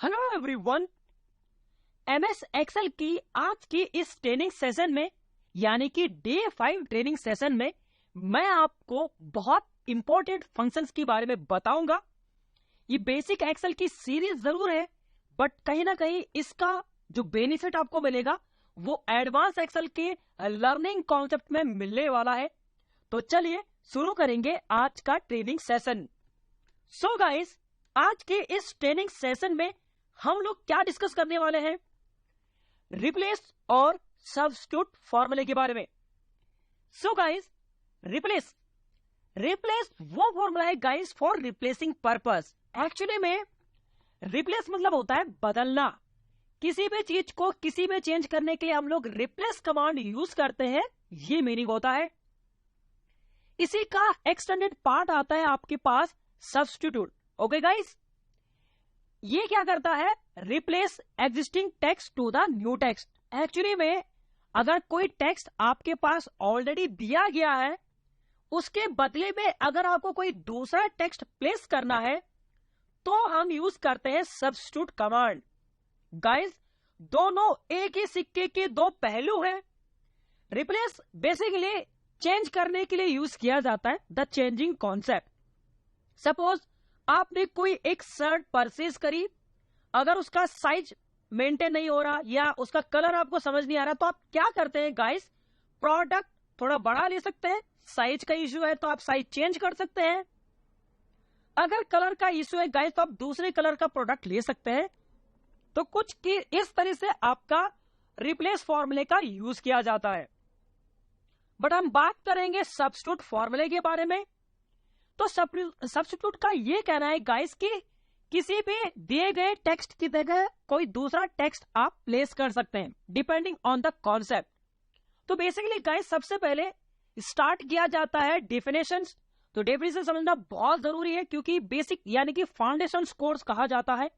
Hello everyone, MS Excel की आज की इस ट्रेनिंग सेशन में यानी कि डे 5 ट्रेनिंग सेशन में मैं आपको बहुत इंपॉर्टेंट फंक्शंस के बारे में बताऊंगा। ये बेसिक एक्सेल की सीरीज जरूर है, बट कहीं ना कहीं इसका जो बेनिफिट आपको मिलेगा वो एडवांस एक्सेल के लर्निंग कॉन्सेप्ट में मिलने वाला है। तो चलिए शुरू करेंगे आज का ट्रेनिंग सेशन। सो गाइस, आज के इस ट्रेनिंग सेशन में हम लोग क्या डिस्कस करने वाले हैं? रिप्लेस और सब्स्टिट्यूट फॉर्मूले के बारे में। सो गाइस, रिप्लेस वो फॉर्मूला है guys for replacing purpose. Actually में रिप्लेस मतलब होता है बदलना। किसी भी चीज को किसी में चेंज करने के लिए हम लोग रिप्लेस कमांड यूज करते हैं, ये मीनिंग होता है। इसी का एक्सटेंडेड पार्ट आता है आपके पास सब्स्टिट्यूट। ओके गाइस, ये क्या करता है? Replace existing text to the new text. Actually में अगर कोई टेक्स्ट आपके पास ऑलरेडी दिया गया है, उसके बदले में अगर आपको कोई दूसरा टेक्स्ट प्लेस करना है तो हम यूज करते हैं सब्स्टिट्यूट कमांड। गाइस, दोनों एक ही सिक्के के दो पहलू हैं। रिप्लेस बेसिकली चेंज करने के लिए यूज किया जाता है, द चेंजिंग कॉन्सेप्ट। सपोज आपने कोई एक शर्ट परचेज करी, अगर उसका साइज मेंटेन नहीं हो रहा या उसका कलर आपको समझ नहीं आ रहा, तो आप क्या करते हैं गाइस? प्रोडक्ट थोड़ा बड़ा ले सकते हैं। साइज का इश्यू है तो आप साइज चेंज कर सकते हैं। अगर कलर का इश्यू है गाइस तो आप दूसरे कलर का प्रोडक्ट ले सकते हैं। तो कुछ की इस तरह से आपका रिप्लेस फॉर्मूले का यूज किया जाता है। बट हम बात करेंगे सब्स्टिट्यूट फॉर्मूले के बारे में। तो सब्स्टिट्यूट का ये कहना है गाइस कि किसी भी दिए गए टेक्स्ट की जगह कोई दूसरा टेक्स्ट आप प्लेस कर सकते हैं डिपेंडिंग ऑन द कॉन्सेप्ट। तो बेसिकली गाइस सबसे पहले स्टार्ट किया जाता है डेफिनेशंस। तो डेफिनेशन समझना बहुत जरूरी है क्योंकि बेसिक यानी कि फाउंडेशन कोर्स कहा जाता है।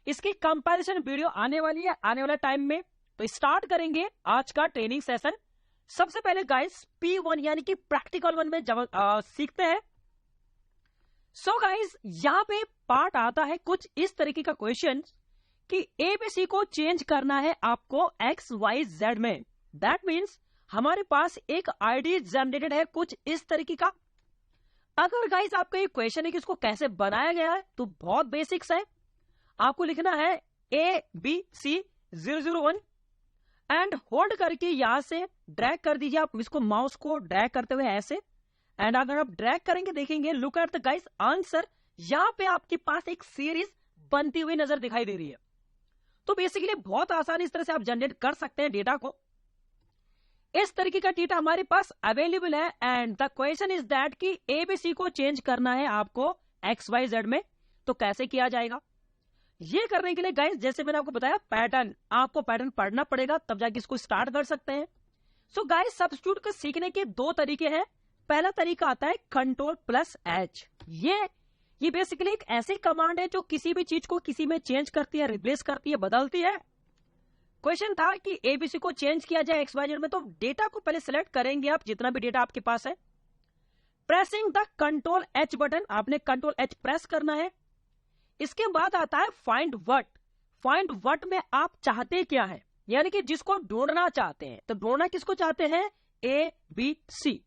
इसकी कंपैरिजन वीडियो आने वाली है आने वाले टाइम में। तो स्टार्ट करेंगे आज का ट्रेनिंग सेशन। सबसे पहले गाइस P1 यानी कि प्रैक्टिकल 1 में सीखते हैं। सो गाइस, यहाँ पे पार्ट आता है कुछ इस तरीके का क्वेश्चन कि एबीसी को चेंज करना है आपको एक्स वाई जेड में। दैट मीन्स हमारे पास एक आईडी जनरेटेड है कुछ इस तरीके का। अगर गाइस आपका ये क्वेश्चन है कि इसको कैसे बनाया गया है, तो बहुत बेसिक्स है। आपको लिखना है ABC001 एंड होल्ड करके यहां से ड्रैग कर दीजिए। आप इसको माउस को ड्रैग करते हुए ऐसे, एंड अगर आप ड्रैग करेंगे देखेंगे, look at the guys answer. यहाँ पे आपके पास एक सीरीज बनती हुई नजर दिखाई दे रही है। तो बेसिकली बहुत आसानी इस तरह से आप जनरेट कर सकते हैं डेटा को। इस तरीके का डेटा हमारे पास अवेलेबल है and the question is that कि एबीसी को चेंज करना है आपको एक्स वाई जेड में। तो कैसे किया जाएगा? ये करने के लिए गाइस जैसे मैंने आपको बताया पैटर्न, आपको पैटर्न पढ़ना पड़ेगा तब जाके इसको स्टार्ट कर सकते हैं। सो गाइस, सब्स्टिट्यूट को सीखने के दो तरीके हैं। पहला तरीका आता है Ctrl+H। ये बेसिकली एक ऐसी कमांड है जो किसी भी चीज को किसी में चेंज करती है, रिप्लेस करती है, बदलती है। क्वेश्चन था कि एबीसी को चेंज किया जाए एक्स वाई जेड में, तो डेटा को पहले सिलेक्ट करेंगे आप, जितना भी डेटा आपके पास है। प्रेसिंग द Ctrl+H बटन, आपने Ctrl+H प्रेस करना है। इसके बाद आता है फाइंड व्हाट। फाइंड व्हाट में आप चाहते क्या है, यानी कि जिसको ढूंढना चाहते हैं। तो ढूंढना किसको चाहते हैं? ABC।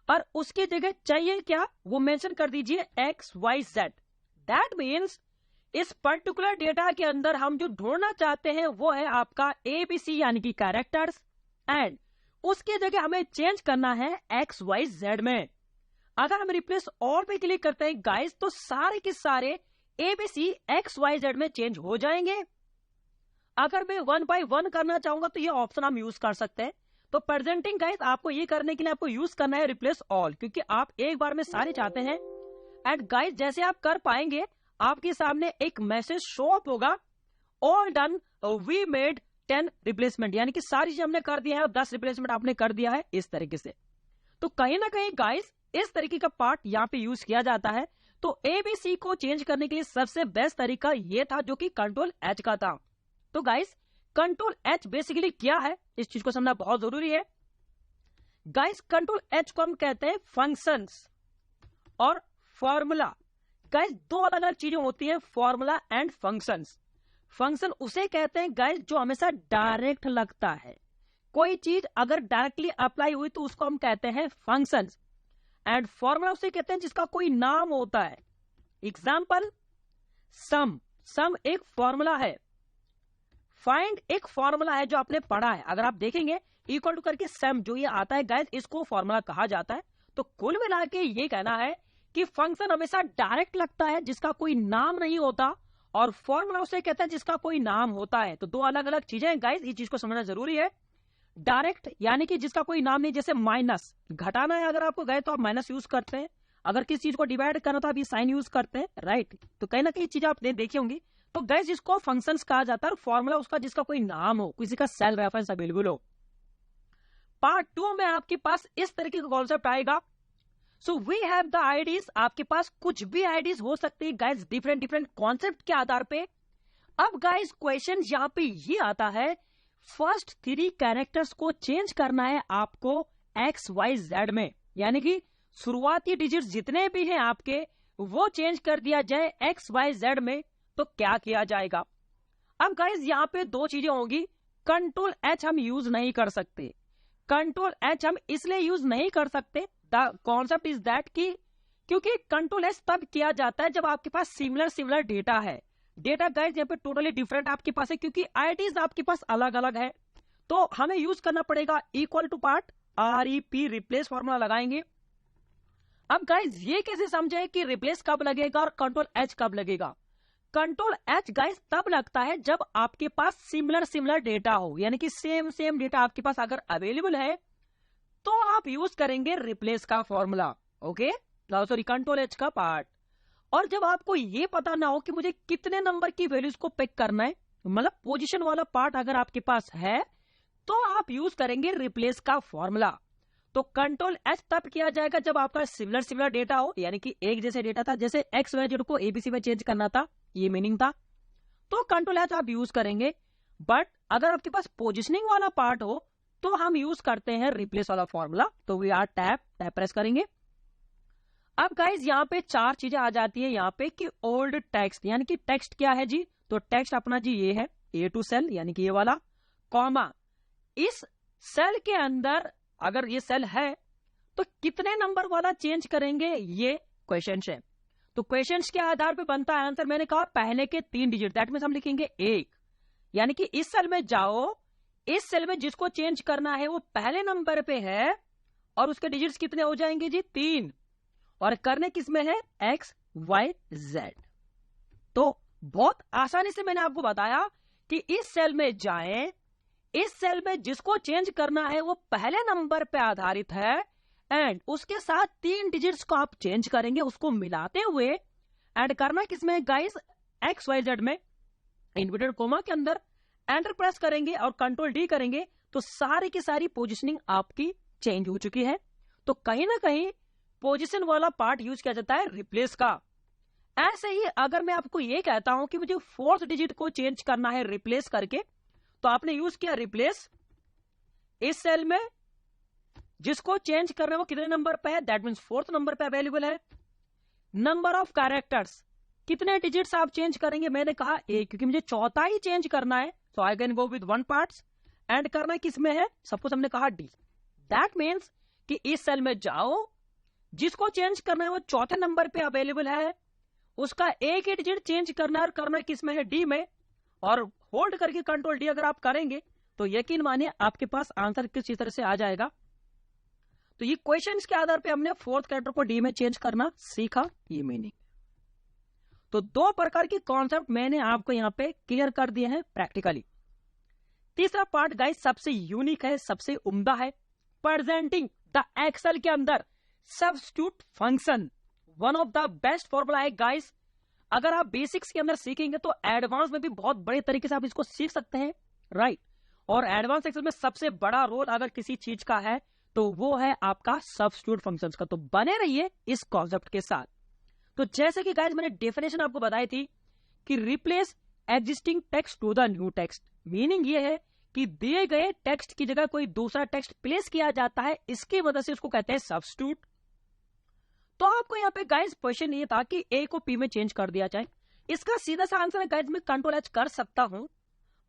और उसकी जगह चाहिए क्या, वो मेंशन कर दीजिए X Y Z. That means इस पर्टिकुलर डेटा के अंदर हम जो ढूंढना चाहते हैं वो है आपका एबीसी यानी कि कैरेक्टर्स, एंड उसकी जगह हमें चेंज करना है एक्स वाई जेड में। अगर हम रिप्लेस ऑल पे क्लिक करते हैं गाइस, तो सारे के सारे एबीसी एक्स वाई जेड में चेंज हो जाएंगे। अगर मैं 1 बाय 1 करना चाहूंगा तो ये ऑप्शन हम यूज कर सकते हैं। तो प्रेजेंटिंग गाइस आपको ये करने के लिए आपको यूज करना है रिप्लेस ऑल, क्योंकि आप एक बार में सारे चाहते हैं। एंड गाइस जैसे आप कर पाएंगे, आपके सामने एक मैसेज शो अप होगा, all done, we made 10 replacement, यानी कि सारी चीज हमने कर दिया है और 10 रिप्लेसमेंट आपने कर दिया है इस तरीके से। तो कहीं ना कहीं गाइस इस तरीके का पार्ट यहाँ पे यूज किया जाता है। तो एबीसी को चेंज करने के लिए सबसे बेस्ट तरीका ये था जो कि Ctrl+H का था। तो गाइस Ctrl+H बेसिकली क्या है, इस चीज को समझना बहुत जरूरी है। गाइस Ctrl+H को हम कहते हैं फंक्शंस और फॉर्मूला। गाइस दो अलग अलग चीजें होती हैं, फॉर्मूला एंड फंक्शंस। फंक्शन उसे कहते हैं गाइस जो हमेशा डायरेक्ट लगता है। कोई चीज अगर डायरेक्टली अप्लाई हुई तो उसको हम कहते हैं फंक्शंस। एंड फॉर्मूला उसे कहते हैं जिसका कोई नाम होता है। एग्जाम्पल, सम। सम एक फॉर्मूला है। फाइंड एक फॉर्मूला है जो आपने पढ़ा है। अगर आप देखेंगे इक्वल टू करके सम जो ये आता है गाइस, इसको फॉर्मूला कहा जाता है। तो कुल मिला के ये कहना है कि फंक्शन हमेशा डायरेक्ट लगता है जिसका कोई नाम नहीं होता, और फॉर्मूला उसे कहते हैं जिसका कोई नाम होता है। तो दो अलग अलग चीजें हैं गाइस, ये चीज को समझना जरूरी है। डायरेक्ट यानी कि जिसका कोई नाम नहीं, जैसे माइनस, घटाना है अगर आपको गए तो आप माइनस यूज करते हैं। अगर किसी चीज को डिवाइड करना तो आप ये साइन यूज करते हैं, राइट। तो कहीं ना कहीं चीजें आपने देखी होंगी। तो गाइस इसको फंक्शंस कहा जाता है, और फॉर्मूला उसका जिसका कोई नाम हो, किसी का सेल रेफरेंस अवेलेबल हो। पार्ट 2 में आपके पास इस तरीके का कॉन्सेप्ट आएगा। So we have the IDs. आपके पास कुछ भी आईडीज हो सकती है गाइस, डिफरेंट डिफरेंट कॉन्सेप्ट के आधार पे। अब गाइस क्वेश्चन यहाँ पे ये आता है, फर्स्ट 3 कैरेक्टर्स को चेंज करना है आपको XYZ में, यानी कि शुरुआती डिजिट जितने भी हैं आपके वो चेंज कर दिया जाए XYZ में, तो क्या किया जाएगा। अब गाइस यहाँ पे दो चीजें होंगी। कंट्रोल H हम यूज नहीं कर सकते। कंट्रोल H हम इसलिए यूज नहीं कर सकते, द कॉन्सेप्ट इज दैट कि क्योंकि कंट्रोल H तब किया जाता है जब आपके पास सिमिलर डेटा है। डेटा गाइस यहाँ पे टोटली डिफरेंट आपके पास है, क्योंकि आईडीज आपके पास अलग अलग है। तो हमें यूज करना पड़ेगा equal to part REP, replace formula लगाएंगे। अब गाइस ये कैसे समझे कि रिप्लेस कब लगेगा और कंट्रोल H कब लगेगा। कंट्रोल H गाइस तब लगता है जब आपके पास सिमिलर डेटा हो, यानी कि सेम डेटा आपके पास अगर अवेलेबल है तो आप यूज करेंगे रिप्लेस का formula. Okay, sorry, control H का पार्ट। और जब आपको ये पता ना हो कि मुझे कितने नंबर की वैल्यूज को पिक करना है, मतलब पोजीशन वाला पार्ट अगर आपके पास है, तो आप यूज करेंगे रिप्लेस का फॉर्मूला। तो कंट्रोल H तब किया जाएगा जब आपका सिमिलर डेटा हो, यानी कि एक जैसे डेटा था, जैसे XYZ को ABC में चेंज करना था, ये मीनिंग था, तो कंट्रोल H आप यूज करेंगे। बट अगर आपके पास पोजिशनिंग वाला पार्ट हो तो हम यूज करते हैं रिप्लेस वाला फॉर्मूला। तो वी आर टैप प्रेस करेंगे। अब गाइज यहाँ पे 4 चीजें आ जाती है यहाँ पे कि ओल्ड टेक्स्ट, यानी कि टेक्स्ट क्या है जी, तो टेक्स्ट अपना जी ये है A2 सेल, यानी कि ये वाला, कॉमा इस सेल के अंदर अगर ये सेल है तो कितने नंबर वाला चेंज करेंगे, ये क्वेश्चन है। तो क्वेश्चन के आधार पे बनता है आंसर। मैंने कहा पहले के 3 डिजिट, दैट मींस हम लिखेंगे 1, यानी कि इस सेल में जाओ, इस सेल में जिसको चेंज करना है वो पहले नंबर पे है, और उसके डिजिट्स कितने हो जाएंगे जी 3, और करने किसमें है XYZ। तो बहुत आसानी से मैंने आपको बताया कि इस सेल में जाएं, इस सेल में जिसको चेंज करना है वो पहले नंबर पे आधारित है, एंड उसके साथ 3 डिजिट्स को आप चेंज करेंगे, उसको मिलाते हुए ऐड करना किसमें गाइस XYZ में, इन्वर्टेड कोमा के अंदर एंटर प्रेस करेंगे और कंट्रोल D करेंगे, तो सारी की सारी पोजीशनिंग आपकी चेंज हो चुकी है। तो कहीं ना कहीं पोजीशन वाला पार्ट यूज किया जाता है रिप्लेस का। ऐसे ही अगर मैं आपको ये कहता हूं कि मुझे 4th डिजिट को चेंज करना है रिप्लेस करके, तो आपने यूज किया रिप्लेस। इस सेल में जिसको चेंज करना है वो कितने नंबर पे है, दैट मींस 4th नंबर पे अवेलेबल है। नंबर ऑफ कैरेक्टर्स, कितने डिजिट्स आप चेंज करेंगे, मैंने कहा 1, क्योंकि मुझे चौथा ही चेंज करना है, so I can go with 1 parts. End करना किसमें है, सपोज हमने कहा D, दैट मीन्स कि इस सेल में जाओ, जिसको चेंज करना है वो 4थे नंबर पे अवेलेबल है, उसका एक ही डिजिट चेंज करना है, और करना किसमें है D में, और होल्ड करके कंट्रोल D अगर आप करेंगे तो यकीन मानिए आपके पास आंसर किस तरह से आ जाएगा। तो ये क्वेश्चंस के आधार पे हमने 4th कैरेक्टर को D में चेंज करना सीखा, ये मीनिंग। तो 2 प्रकार की कॉन्सेप्ट मैंने आपको यहाँ पे क्लियर कर दिए हैं प्रैक्टिकली। तीसरा पार्ट गाइस सबसे यूनिक है, सबसे उम्दा है, प्रेजेंटिंग द एक्सेल के अंदर substitute function. One of the best formula है गाइस। अगर आप बेसिक्स के अंदर सीखेंगे तो एडवांस में भी बहुत बड़े तरीके से आप इसको सीख सकते हैं, राइट। और एडवांस एक्सेल में सबसे बड़ा रोल अगर किसी चीज का है तो वो है आपका सब्स्टिट्यूट फंक्शंस का। तो बने रहिए इस कॉन्सेप्ट के साथ। तो जैसे कि गाइस मैंने डेफिनेशन आपको बताई थी कि replace existing text to the new text, meaning ये है कि दिए गए टेक्स्ट की जगह कोई दूसरा टेक्स्ट प्लेस किया जाता है, इसकी वजह से उसको कहते हैं सब्स्टिट्यूट। तो आपको यहाँ पे गाइस क्वेश्चन ये था कि ए को पी में चेंज कर दिया जाए। इसका सीधा सा आंसर है गाइस, मैं कंट्रोल एच कर सकता हूं,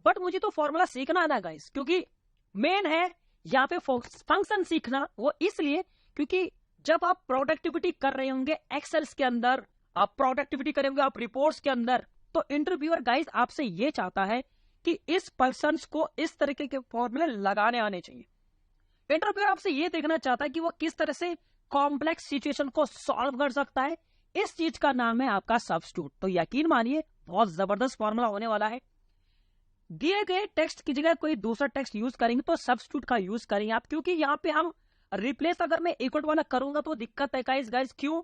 बट मुझे तो फॉर्मूला सीखना है ना गाइस, क्योंकि मेन है यहाँ पे फंक्शन सीखना। वो इसलिए क्योंकि जब आप प्रोडक्टिविटी कर रहे होंगे एक्सेल्स के अंदर, आप प्रोडक्टिविटी करेंगे आप रिपोर्ट्स के अंदर, तो इंटरव्यूअर गाइस आपसे ये चाहता है कि इस पर्सन को इस तरीके के फॉर्मूले लगाने आने चाहिए। इंटरव्यूअर आपसे ये देखना चाहता है कि वो किस तरह से कॉम्प्लेक्स सिचुएशन को सॉल्व कर सकता है। इस चीज का नाम है आपका सब्स्टिट्यूट। तो यकीन मानिए बहुत जबरदस्त फॉर्मूला होने वाला है। दिए गए टेक्स्ट की जगह कोई दूसरा टेक्स्ट यूज करेंगे तो सब्स्टिट्यूट का यूज करेंगे आप, क्योंकि यहाँ पे हम रिप्लेस अगर मैं इक्वल वाला करूंगा तो दिक्कत है गाइस। क्यों?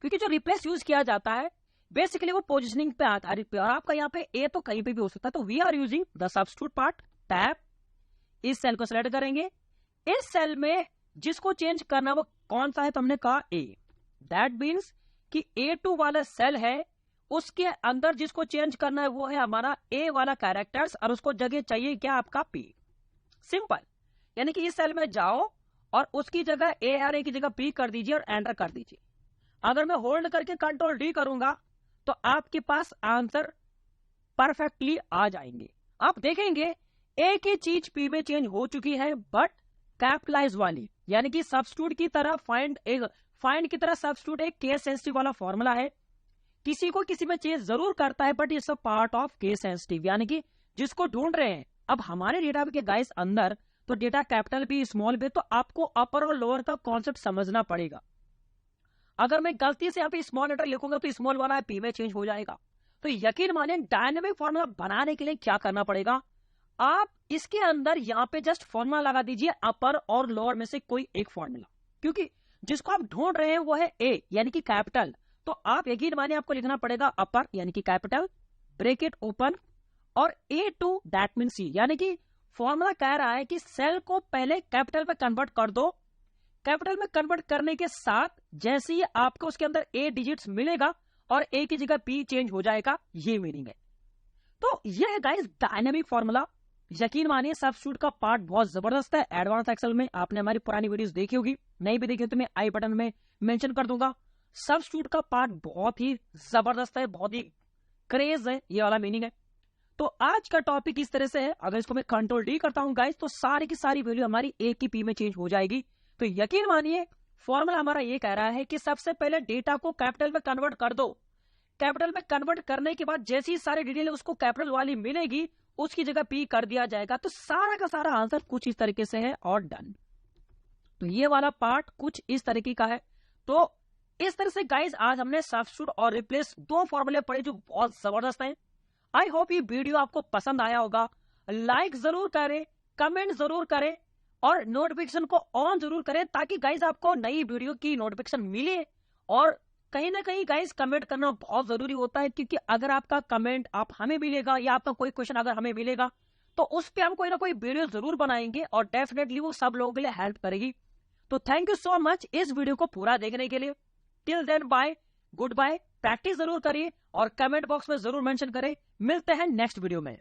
क्योंकि जो रिप्लेस यूज किया जाता है बेसिकली वो पोजिशनिंग पे आता है, और आपका यहाँ पे ए तो कहीं पे भी हो सकता है। तो we are using the substitute part. Tab, इस सेल को सिलेक्ट करेंगे। इस सेल में जिसको चेंज करना वो कौन सा है, तो हमने कहा ए। दैट मीन्स कि A2 वाला सेल है, उसके अंदर जिसको चेंज करना है वो है हमारा ए वाला कैरेक्टर्स, और उसको जगह चाहिए क्या, आपका पी। सिंपल, यानी कि इस सेल में जाओ और उसकी जगह ए और ए की जगह पी कर दीजिए और एंटर कर दीजिए। अगर मैं होल्ड करके कंट्रोल डी करूंगा तो आपके पास आंसर परफेक्टली आ जाएंगे। आप देखेंगे एक ही चीज पी में चेंज हो चुकी है, बट कैपिटलाइज वाली, यानी कि सब्स्टिट्यूट की तरह फाइंड की तरह सब्स्टिट्यूट एक केस सेंसिटिव वाला फॉर्मूला है। किसी को किसी में चेंज जरूर करता है, but it's a part of case sensitive, यानी कि जिसको ढूंढ रहे हैं। अब हमारे डेटा के गाइस अंदर तो डेटा कैपिटल भी स्मॉल भी, तो आपको अपर और लोअर का कॉन्सेप्ट समझना पड़ेगा। अगर मैं गलती से यहाँ पे स्मॉल लेटर लिखूंगा तो स्मॉल वाला पी में चेंज हो जाएगा। तो यकीन मानिए डायनेमिक फॉर्मूला बनाने के लिए क्या करना पड़ेगा, आप इसके अंदर यहाँ पे जस्ट फॉर्मूला लगा दीजिए, अपर और लोअर में से कोई एक फॉर्मूला, क्योंकि जिसको आप ढूंढ रहे हैं वो है ए यानी कि कैपिटल। तो आप यकीन मानिए आपको लिखना पड़ेगा अपर यानी कि कैपिटल, ब्रैकेट ओपन, और A2 दैट मीन सी, यानी कि फॉर्मूला कह रहा है कि सेल को पहले कैपिटल में कन्वर्ट कर दो। कैपिटल में कन्वर्ट करने के साथ जैसे ही आपको उसके अंदर ए डिजिट्स मिलेगा और ए की जगह पी चेंज हो जाएगा, ये मीनिंग है। तो ये है गाइस डायनेमिक फॉर्मूला। यकीन मानिए सब्स्टिट्यूट का पार्ट बहुत जबरदस्त है। एडवांस एक्सेल में आपने हमारी पुरानी वीडियोस देखी होगी, नहीं भी देखी तो मैं आई बटन में मेंशन कर दूंगा। सब्स्टिट्यूट का पार्ट बहुत ही जबरदस्त है, बहुत ही क्रेज है, ये वाला मीनिंग है। तो आज का टॉपिक इस तरह से है। अगर इसको मैं कंट्रोल डी करता हूं गाइस तो सारी की सारी वैल्यू हमारी ए की पी में चेंज हो जाएगी। तो यकीन मानिए फॉर्मूला हमारा ये कह रहा है कि सबसे पहले डेटा को कैपिटल में कन्वर्ट कर दो। कैपिटल में कन्वर्ट करने के बाद जैसी सारी डिटेल उसको कैपिटल वाली मिलेगी, उसकी जगह पी कर दिया जाएगा। तो सारा का सारा आंसर कुछ इस तरीके से है और डन। तो ये वाला पार्ट कुछ इस तरीके का है। तो इस तरह से गाइज आज हमने सब्स्टिट्यूट और रिप्लेस दो फॉर्मूले पढ़े जो बहुत जबरदस्त हैं। आई होप ये वीडियो आपको पसंद आया होगा। लाइक जरूर करें, कमेंट जरूर करें और नोटिफिकेशन को ऑन जरूर करें, ताकि गाइज आपको नई वीडियो की नोटिफिकेशन मिले। और कहीं ना कहीं गाइज कमेंट करना बहुत जरूरी होता है, क्योंकि अगर आपका कमेंट आप हमें मिलेगा या आपका कोई क्वेश्चन अगर हमें मिलेगा तो उस पर हम कोई ना कोई वीडियो जरूर बनाएंगे और डेफिनेटली वो सब लोगों के लिए हेल्प करेगी। तो थैंक यू सो मच इस वीडियो को पूरा देखने के लिए। Till then bye, good bye. Practice जरूर करिए और कमेंट बॉक्स में जरूर मेंशन करें। मिलते हैं नेक्स्ट वीडियो में।